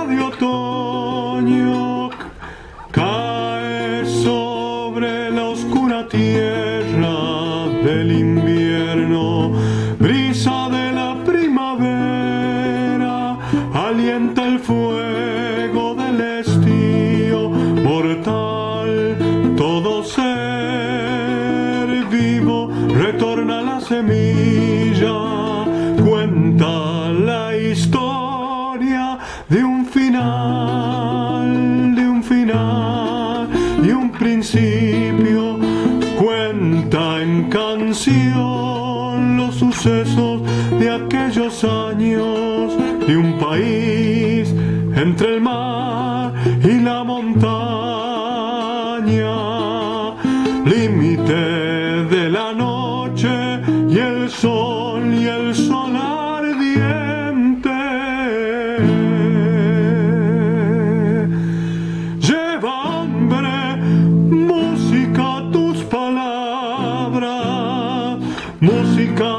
de otoño cae sobre la oscura tierra del invierno, brisa de la primavera, alienta el fuego del estío, mortal todo ser vivo, retorna la semilla, cuenta la historia de un final, y un principio, cuenta en canción los sucesos de aquellos años, de un país entre el mar y la montaña, límite de la noche y el sol ardiente. Lleva hambre, música tus palabras, música